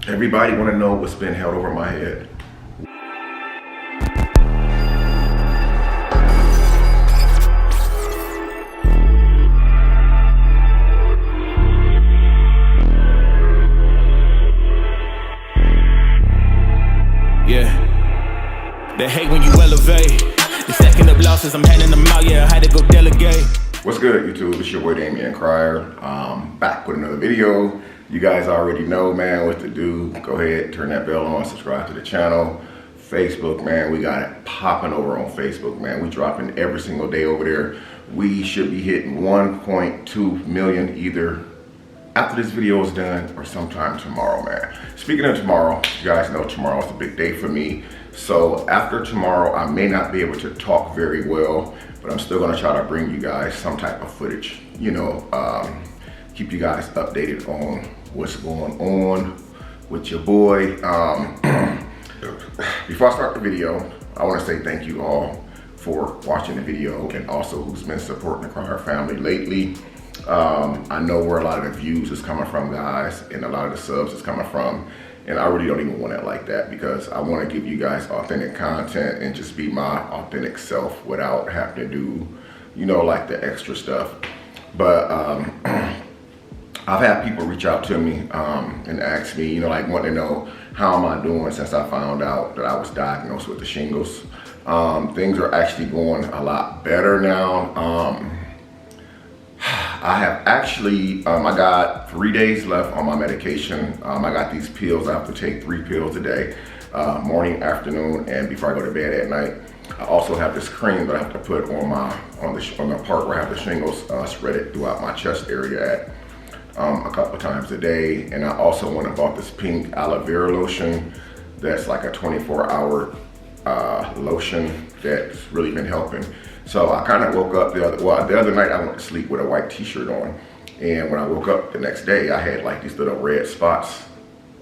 Everybody want to know what's been held over my head. Yeah, they hate when you elevate. They stacking up losses, I'm handing them out, yeah, I had to go delegate. What's good, YouTube? It's your boy TheCryer. Back with another video. You guys already know, man, what to do. Go ahead, turn that bell on, subscribe to the channel. Facebook, man, we got it popping over on Facebook, man. We dropping every single day over there. We should be hitting 1.2 million either after this video is done or sometime tomorrow, man. Speaking of tomorrow, you guys know tomorrow is a big day for me. So after tomorrow, I may not be able to talk very well, but I'm still gonna try to bring you guys some type of footage, you know, keep you guys updated on what's going on with your boy. Before I start the video, I wanna say thank you all for watching the video and also who's been supporting the TheCryerFamily lately. I know where a lot of the views is coming from, guys, and a lot of the subs is coming from, and I really don't even want it like that because I want to give you guys authentic content and just be my authentic self without having to do, you know, like the extra stuff. But I've had people reach out to me and ask me, you know, like want to know how am I doing since I found out that I was diagnosed with the shingles. Things are actually going a lot better now. I have actually, I got 3 days left on my medication. I got these pills. I have to take 3 pills a day, morning, afternoon, and before I go to bed at night. I also have this cream that I have to put on the part where I have the shingles spread it throughout my chest area at a couple times a day. And I also went and bought this pink aloe vera lotion that's like a 24-hour lotion that's really been helping. So I kind of woke up the other night I went to sleep with a white t-shirt on, and when I woke up the next day I had like these little red spots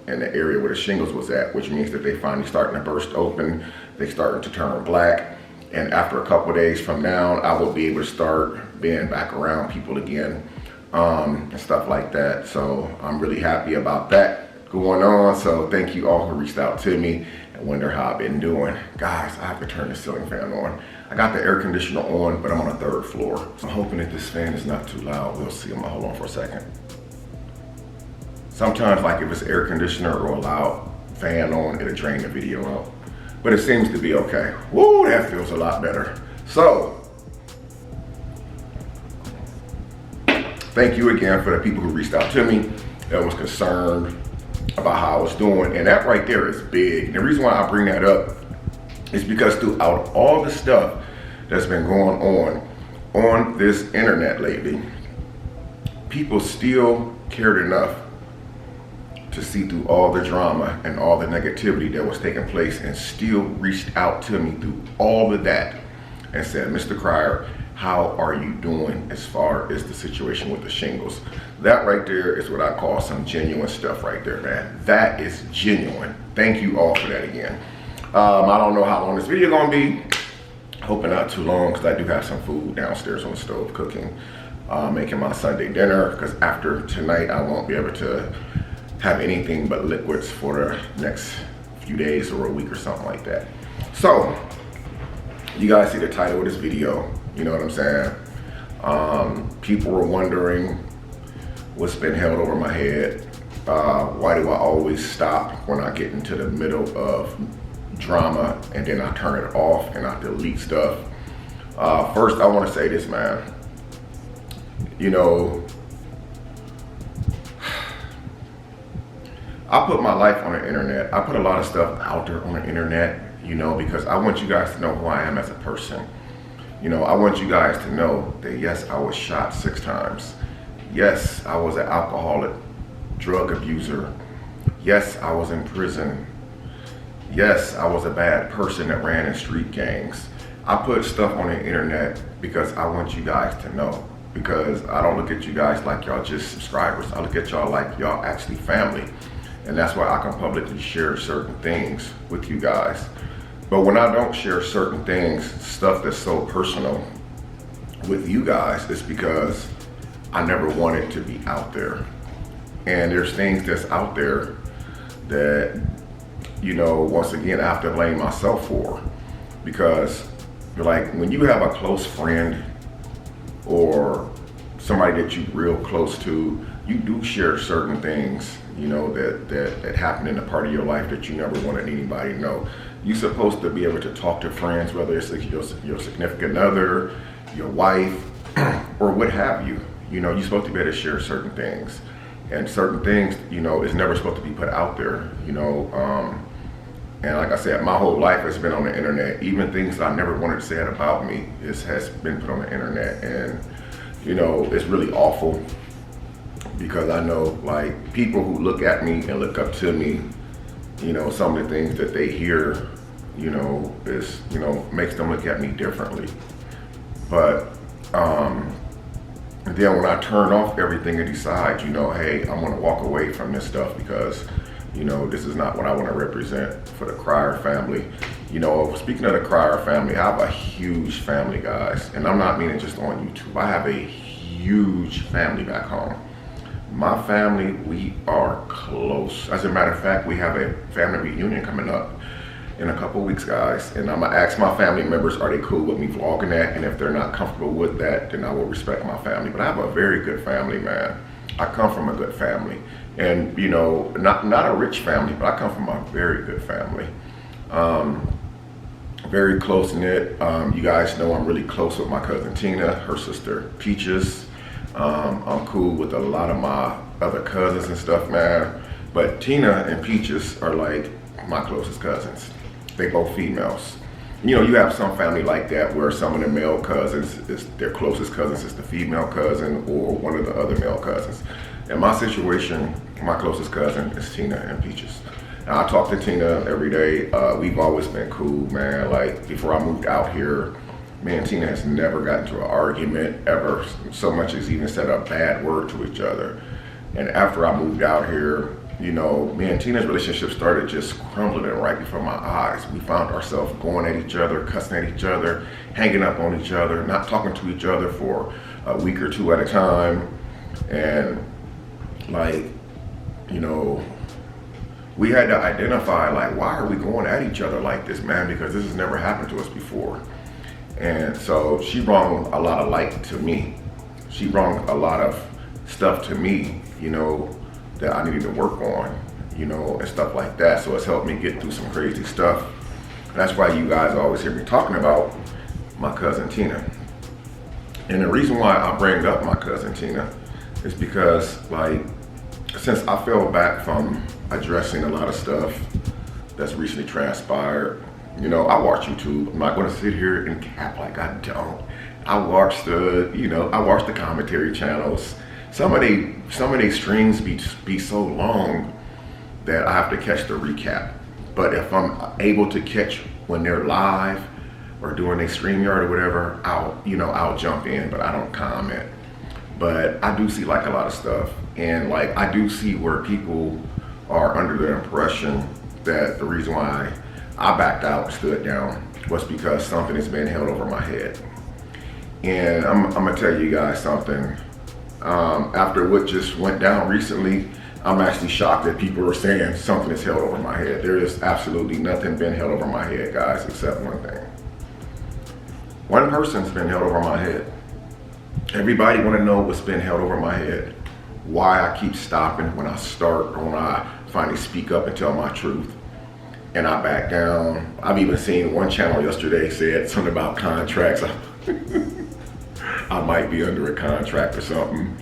in the area where the shingles was at, which means that they finally starting to burst open. They starting to turn black, and after a couple of days from now I will be able to start being back around people again and stuff like that. So I'm really happy about that going on. So thank you all who reached out to me and wonder how I've been doing. Guys, I have to turn the ceiling fan on. I got the air conditioner on, but I'm on the 3rd floor. I'm hoping that this fan is not too loud. We'll see. I'm gonna hold on for a second. Sometimes, like if it's air conditioner or a loud fan on, it'll drain the video out. But it seems to be okay. Woo, that feels a lot better. So, thank you again for the people who reached out to me that was concerned about how I was doing. And that right there is big. And the reason why I bring that up is because throughout all the stuff that's been going on this internet lately, people still cared enough to see through all the drama and all the negativity that was taking place and still reached out to me through all of that and said, Mr. Cryer, how are you doing as far as the situation with the shingles? That right there is what I call some genuine stuff right there, man. That is genuine. Thank you all for that again. I don't know how long this video gonna be. Hoping not too long, because I do have some food downstairs on the stove cooking, making my Sunday dinner, because after tonight I won't be able to have anything but liquids for the next few days or a week or something like that. So, you guys see the title of this video, you know what I'm saying? People were wondering what's been held over my head. Why do I always stop when I get into the middle of drama and then I turn it off and I delete stuff? First, I want to say this, man. You know, I put my life on the internet. I put a lot of stuff out there on the internet, you know, because I want you guys to know who I am as a person. You know, I want you guys to know that yes, I was shot 6 times. Yes, I was an alcoholic, drug abuser. Yes, I was in prison. Yes, I was a bad person that ran in street gangs. I put stuff on the internet because I want you guys to know. Because I don't look at you guys like y'all just subscribers. I look at y'all like y'all actually family. And that's why I can publicly share certain things with you guys. But when I don't share certain things, stuff that's so personal with you guys, it's because I never wanted to be out there. And there's things that's out there that, you know, once again, I have to blame myself for. Because, like, when you have a close friend or somebody that you real close to, you do share certain things, you know, that happen in a part of your life that you never wanted anybody to know. You're supposed to be able to talk to friends, whether it's your significant other, your wife, or what have you. You know, you're supposed to be able to share certain things. And certain things, you know, is never supposed to be put out there, you know. And like I said, my whole life has been on the internet. Even things that I never wanted to say about me has been put on the internet. And, you know, it's really awful because I know, like, people who look at me and look up to me, you know, some of the things that they hear, you know, is, you know, makes them look at me differently. But and then when I turn off everything and decide, you know, hey, I'm gonna walk away from this stuff because, you know, this is not what I want to represent for the Cryer family. You know, speaking of the Cryer family, I have a huge family, guys, and I'm not meaning just on YouTube. I have a huge family back home. My family, we are close. As a matter of fact, we have a family reunion coming up in a couple weeks, guys, and I'm gonna ask my family members, are they cool with me vlogging that? And if they're not comfortable with that, then I will respect my family. But I have a very good family, man. I come from a good family, and, you know, not a rich family, but I come from a very good family. Very close knit. You guys know I'm really close with my cousin Tina, her sister Peaches. I'm cool with a lot of my other cousins and stuff, man. But Tina and Peaches are like my closest cousins. They both females. You know, you have some family like that where some of the male cousins, is their closest cousins is the female cousin or one of the other male cousins. In my situation, my closest cousin is Tina and Peaches. And I talk to Tina every day. We've always been cool, man. Like, before I moved out here, me and Tina has never gotten into an argument ever, so much as even said a bad word to each other. And after I moved out here, you know, me and Tina's relationship started just crumbling right before my eyes. We found ourselves going at each other, cussing at each other, hanging up on each other, not talking to each other for a week or two at a time. And, like, you know, we had to identify, like, why are we going at each other like this, man? Because this has never happened to us before. And so she brought a lot of light to me. She brought a lot of stuff to me, you know, that I needed to work on, you know, and stuff like that. So it's helped me get through some crazy stuff. And that's why you guys always hear me talking about my cousin Tina. And the reason why I bring up my cousin Tina is because, like, since I fell back from addressing a lot of stuff that's recently transpired, you know, I watch YouTube. I'm not gonna sit here and cap like I don't. I watch the commentary channels. Some of these streams be so long that I have to catch the recap. But if I'm able to catch when they're live or doing their StreamYard or whatever, I'll jump in, but I don't comment. But I do see, like, a lot of stuff, and, like, I do see where people are under the impression that the reason why I backed out and stood down was because something is being held over my head. And I'm gonna tell you guys something. After what just went down recently, I'm actually shocked that people are saying something is held over my head. There is absolutely nothing been held over my head, guys, except one thing. One person's been held over my head. Everybody want to know what's been held over my head. Why I keep stopping when I start or when I finally speak up and tell my truth. And I back down. I've even seen one channel yesterday said something about contracts. I might be under a contract or something.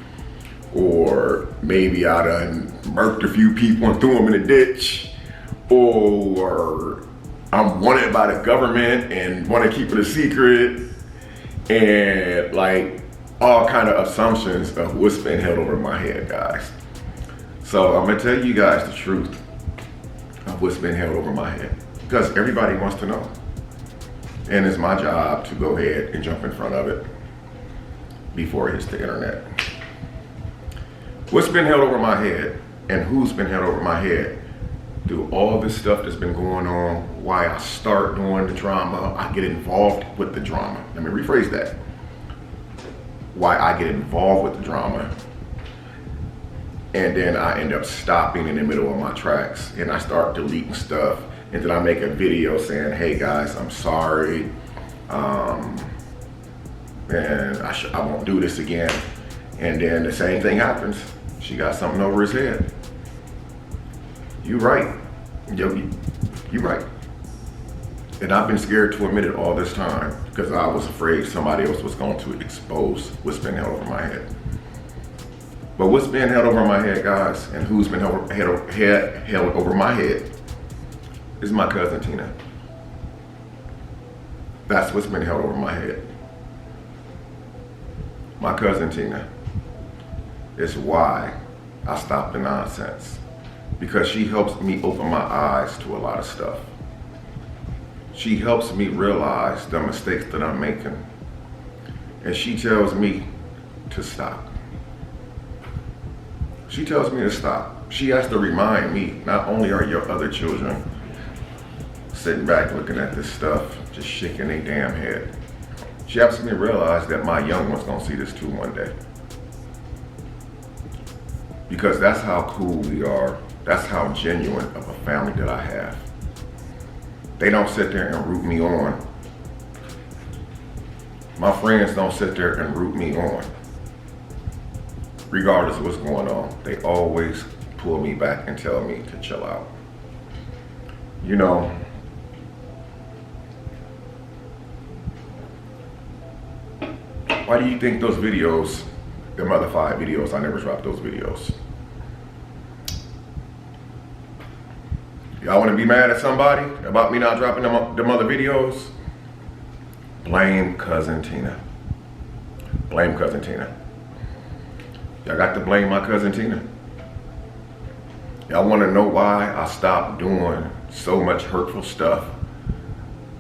Or maybe I done murked a few people and threw them in a ditch. Or I'm wanted by the government and want to keep it a secret. And, like, all kind of assumptions of what's been held over my head, guys. So I'm gonna tell you guys the truth of what's been held over my head, because everybody wants to know. And it's my job to go ahead and jump in front of it before it hits the internet. What's been held over my head and who's been held over my head through all this stuff that's been going on, why I start doing the drama, I get involved with the drama. Let me rephrase that. Why I get involved with the drama And then I end up stopping in the middle of my tracks and I start deleting stuff. And then I make a video saying, hey guys, I'm sorry. And I won't do this again. And then the same thing happens. She got something over his head. You right. You right. And I've been scared to admit it all this time because I was afraid somebody else was going to expose what's been held over my head. But what's been held over my head, guys, and who's been held over my head is my cousin Tina. That's what's been held over my head. My cousin Tina is why I stopped the nonsense. Because she helps me open my eyes to a lot of stuff. She helps me realize the mistakes that I'm making. And she tells me to stop. She tells me to stop. She has to remind me, not only are your other children sitting back looking at this stuff, just shaking their damn head. She helps me realize that my young one's gonna see this too one day. Because that's how cool we are. That's how genuine of a family that I have. They don't sit there and root me on. My friends don't sit there and root me on. Regardless of what's going on, they always pull me back and tell me to chill out. You know, why do you think those videos, them other 5 videos, I never dropped those videos? Y'all want to be mad at somebody about me not dropping them other videos? Blame cousin Tina. Blame cousin Tina. Y'all got to blame my cousin Tina. Y'all want to know why I stopped doing so much hurtful stuff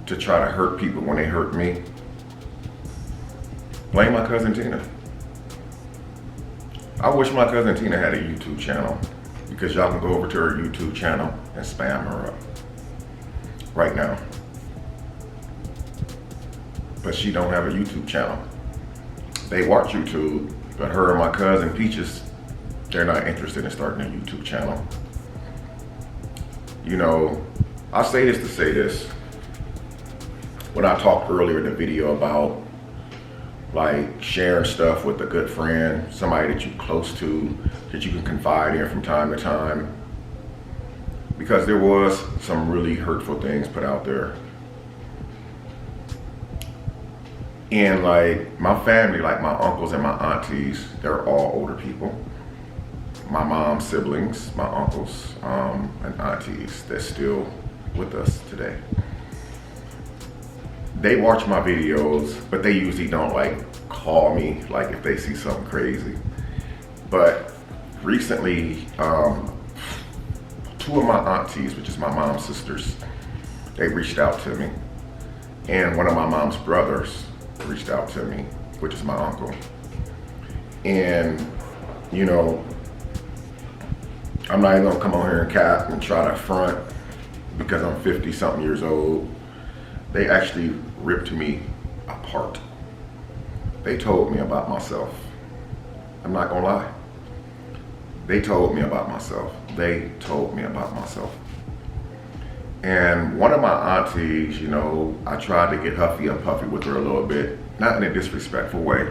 to try to hurt people when they hurt me? Blame my cousin Tina. I wish my cousin Tina had a YouTube channel, because y'all can go over to her YouTube channel and spam her up right now. But she don't have a YouTube channel. They watch YouTube, but her and my cousin Peaches, they're not interested in starting a YouTube channel. You know, I say this to say this. When I talked earlier in the video about like sharing stuff with a good friend, somebody that you're close to, that you can confide in from time to time, because there was some really hurtful things put out there. And like my family, like my uncles and my aunties, they're all older people. My mom's siblings, my uncles and aunties, they're still with us today. They watch my videos, but they usually don't like call me like if they see something crazy. But recently, 2 of my aunties, which is my mom's sisters, they reached out to me. And one of my mom's brothers reached out to me, which is my uncle. And, you know, I'm not even gonna come on here and cap and try to front because I'm 50 something years old. They actually ripped me apart. They told me about myself. I'm not gonna lie. They told me about myself. They told me about myself. And one of my aunties, you know, I tried to get huffy and puffy with her a little bit, not in a disrespectful way,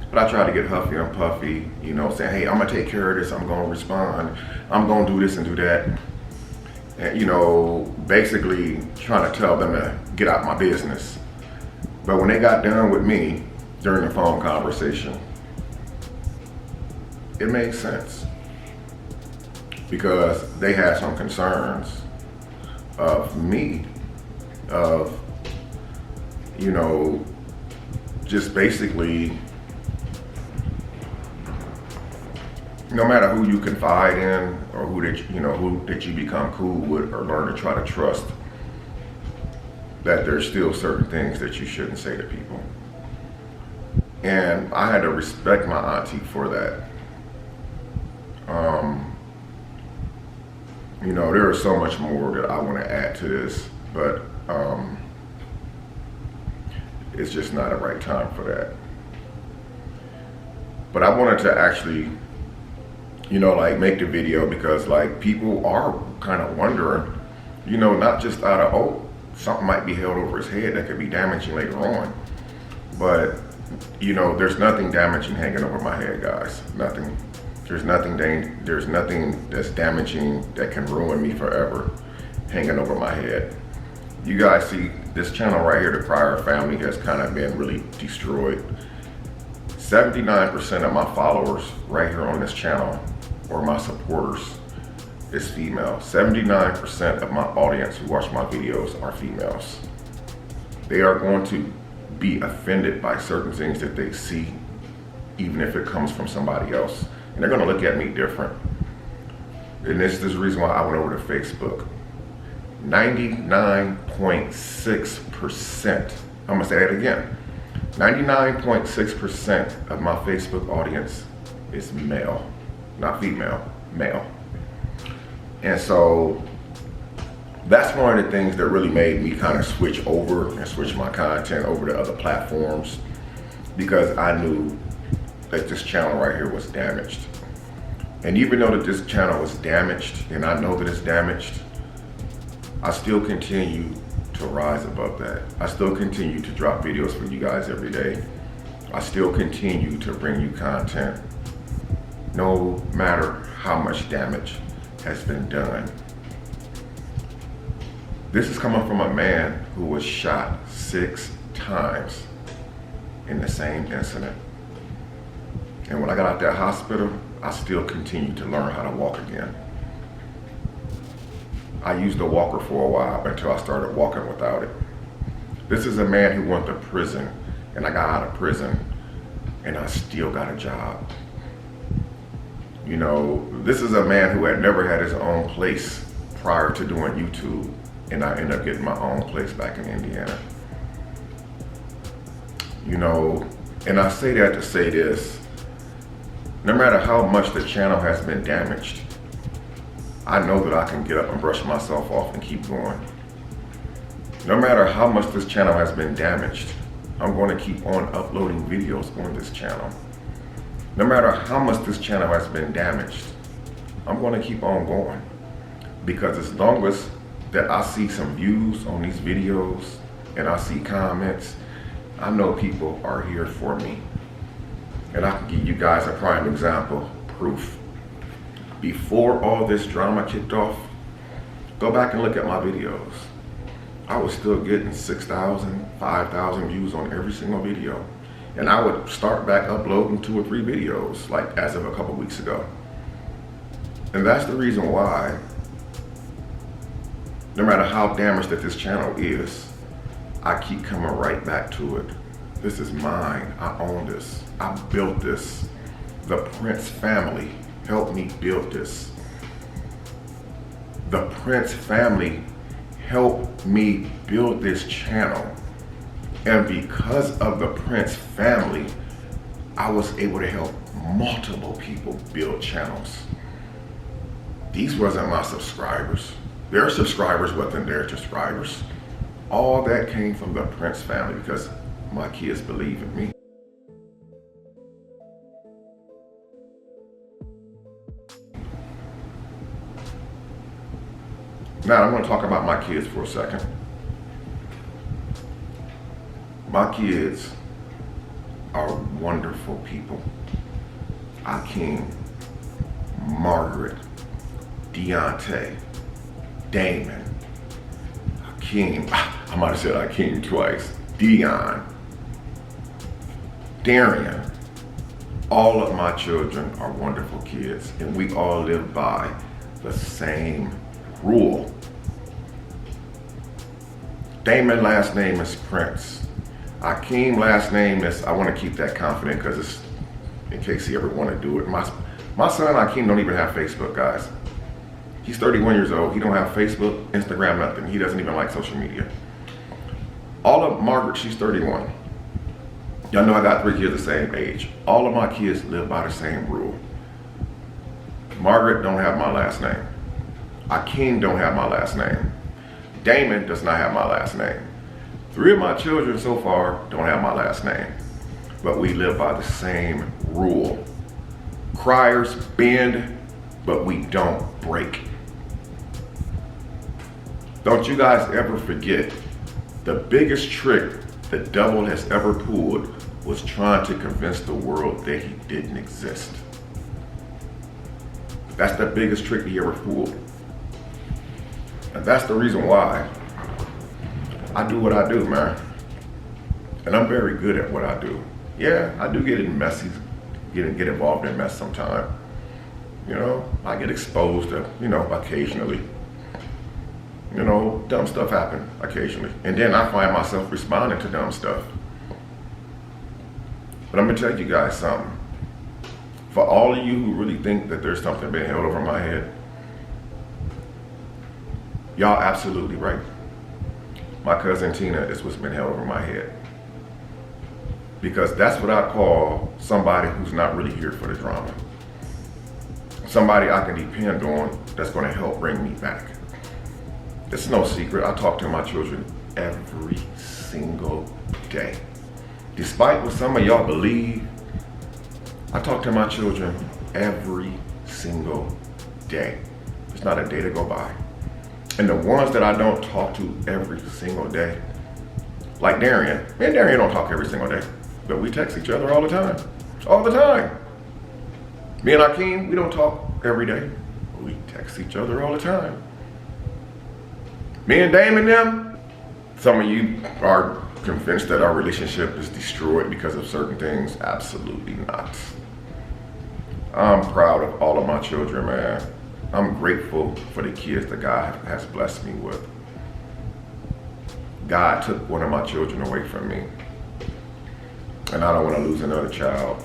but I tried to get huffy and puffy, you know, saying, hey, I'm gonna take care of this, I'm gonna respond, I'm gonna do this and do that. And, you know, basically trying to tell them to get out my business. But when they got done with me during the phone conversation, it made sense. Because they had some concerns of me, of, you know, just basically, no matter who you confide in or who that you become cool with or learn to try to trust, that there's still certain things that you shouldn't say to people. And I had to respect my auntie for that. You know, there is so much more that I want to add to this, but it's just not the right time for that. But I wanted to actually you know, like make the video because like people are kind of wondering, you know, not just out of, oh, something might be held over his head that could be damaging later on. But, you know, there's nothing damaging hanging over my head, guys. Nothing. There's nothing that's damaging that can ruin me forever hanging over my head. You guys see this channel right here, TheCryerFamily, has kind of been really destroyed. 79% of my followers right here on this channel, or my supporters, is female. 79% of my audience who watch my videos are females. They are going to be offended by certain things that they see, even if it comes from somebody else. And they're gonna look at me different. And this is the reason why I went over to Facebook. 99.6%, I'm gonna say that again. 99.6% of my Facebook audience is male, not female, male. And so that's one of the things that really made me kind of switch over and switch my content over to other platforms, because I knew that this channel right here was damaged. And even though that this channel was damaged, and I know that it's damaged, I still continue to rise above that. I still continue to drop videos for you guys every day. I still continue to bring you content, no matter how much damage has been done. This is coming from a man who was shot 6 times in the same incident. And when I got out that hospital, I still continued to learn how to walk again. I used a walker for a while until I started walking without it. This is a man who went to prison, and I got out of prison, and I still got a job. You know, this is a man who had never had his own place prior to doing YouTube, and I ended up getting my own place back in Indiana. You know, and I say that to say this, no matter how much the channel has been damaged, I know that I can get up and brush myself off and keep going. No matter how much this channel has been damaged, I'm going to keep on uploading videos on this channel. No matter how much this channel has been damaged, I'm going to keep on going. Because as long as that I see some views on these videos and I see comments, I know people are here for me. And I can give you guys a prime example, proof. Before all this drama kicked off, go back and look at my videos. I was still getting 6,000, 5,000 views on every single video. And I would start back uploading 2 or 3 videos, like as of a couple weeks ago. And that's the reason why, no matter how damaged that this channel is, I keep coming right back to it. This is mine, I own this, I built this. The Prince family helped me build this. The Prince family helped me build this channel. And because of the Prince family, I was able to help multiple people build channels. These wasn't my subscribers. Their subscribers wasn't their subscribers. All that came from the Prince family because my kids believe in me. Now I'm going to talk about my kids for a second. My kids are wonderful people. Akeem, Margaret, Deontay, Damon, Akeem, I might have said Akeem twice, Dion, Darian. All of my children are wonderful kids, and we all live by the same rule. Damon last name is Prince. Akeem last name is, I want to keep that confident because it's in case he ever want to do it. My son Akeem don't even have Facebook, guys. He's 31 years old. He don't have Facebook, Instagram, nothing. He doesn't even like social media. All of Margaret, she's 31. Y'all know I got 3 kids the same age. All of my kids live by the same rule. Margaret don't have my last name. Akeem don't have my last name. Damon does not have my last name. 3 of my children so far don't have my last name, but we live by the same rule. Criers bend, but we don't break. Don't you guys ever forget, the biggest trick the devil has ever pulled was trying to convince the world that he didn't exist. That's the biggest trick he ever pulled. And that's the reason why I do what I do, man. And I'm very good at what I do. Yeah, I do get in messy, get involved in mess sometimes. You know, I get exposed to, occasionally. Dumb stuff happen occasionally. And then I find myself responding to dumb stuff. But I'm gonna tell you guys something. For all of you who really think that there's something being held over my head, y'all absolutely right. My cousin Tina is what's been held over my head. Because that's what I call somebody who's not really here for the drama. Somebody I can depend on that's gonna help bring me back. It's no secret, I talk to my children every single day. Despite what some of y'all believe, I talk to my children every single day. There's not a day to go by. And the ones that I don't talk to every single day, like Darian. Me and Darian don't talk every single day, but we text each other all the time. All the time. Me and Akeem, we don't talk every day. We text each other all the time. Me and Damon them, some of you are convinced that our relationship is destroyed because of certain things. Absolutely not. I'm proud of all of my children, man. I'm grateful for the kids that God has blessed me with. God took one of my children away from me, and I don't want to lose another child.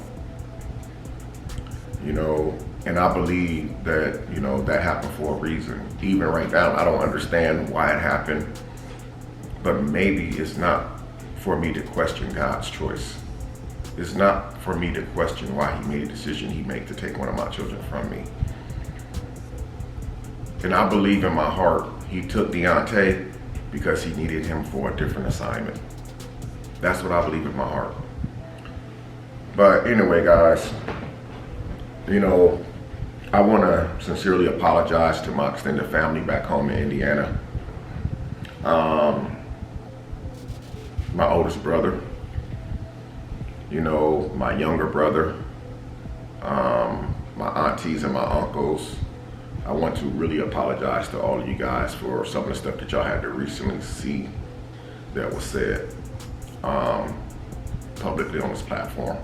And I believe that, that happened for a reason. Even right now, I don't understand why it happened, but maybe it's not for me to question God's choice. It's not for me to question why he made a decision he made to take one of my children from me. And I believe in my heart, he took Deontay because he needed him for a different assignment. That's what I believe in my heart. But anyway, guys, I want to sincerely apologize to my extended family back home in Indiana. My oldest brother, my younger brother, my aunties and my uncles. I want to really apologize to all of you guys for some of the stuff that y'all had to recently see that was said publicly on this platform.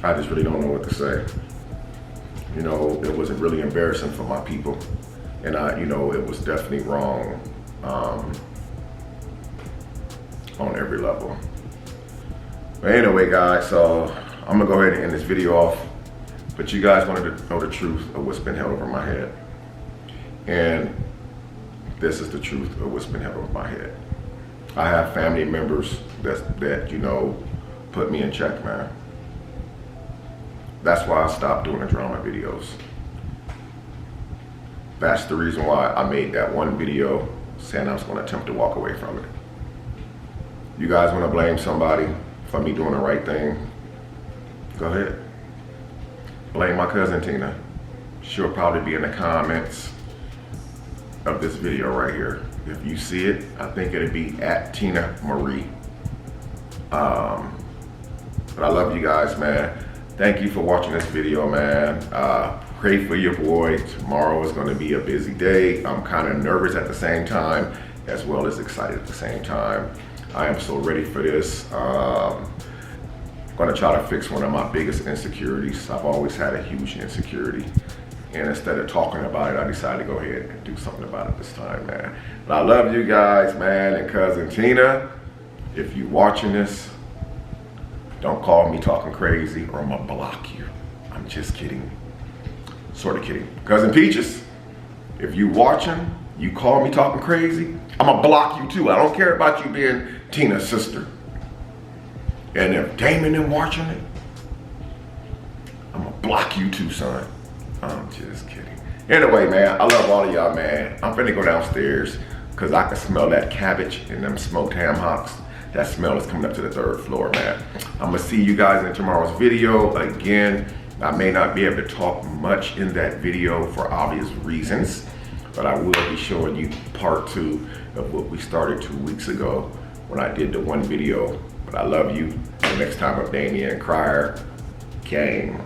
I just really don't know what to say. It was really embarrassing for my people. And it was definitely wrong on every level. But anyway, guys, so I'm gonna go ahead and end this video off. But you guys wanted to know the truth of what's been held over my head. And this is the truth of what's been held over my head. I have family members that put me in check, man. That's why I stopped doing the drama videos. That's the reason why I made that one video saying I was going to attempt to walk away from it. You guys want to blame somebody for me doing the right thing? Go ahead. Blame my cousin Tina. She'll probably be in the comments of this video right here. If you see it, I think it'll be at Tina Marie. But I love you guys, man. Thank you for watching this video, man. Pray for your boy. Tomorrow is going to be a busy day. I'm kind of nervous at the same time, as well as excited at the same time. I am so ready for this. I'm going to try to fix one of my biggest insecurities. I've always had a huge insecurity. And instead of talking about it, I decided to go ahead and do something about it this time, man. But I love you guys, man. And cousin Tina, if you're watching this, don't call me talking crazy or I'm gonna block you. I'm just kidding. Sort of kidding. Cousin Peaches, if you watching, you call me talking crazy, I'm gonna block you too. I don't care about you being Tina's sister. And if Damon is watching it, I'm gonna block you too, son. I'm just kidding. Anyway, man, I love all of y'all, man. I'm finna go downstairs because I can smell that cabbage and them smoked ham hocks. that smell is coming up to the 3rd floor, man. I'm gonna see you guys in tomorrow's video. Again, I may not be able to talk much in that video for obvious reasons, but I will be showing you part 2 of what we started 2 weeks ago when I did the 1 video. But I love you. Until next time, I'm Damian Crier. Gang.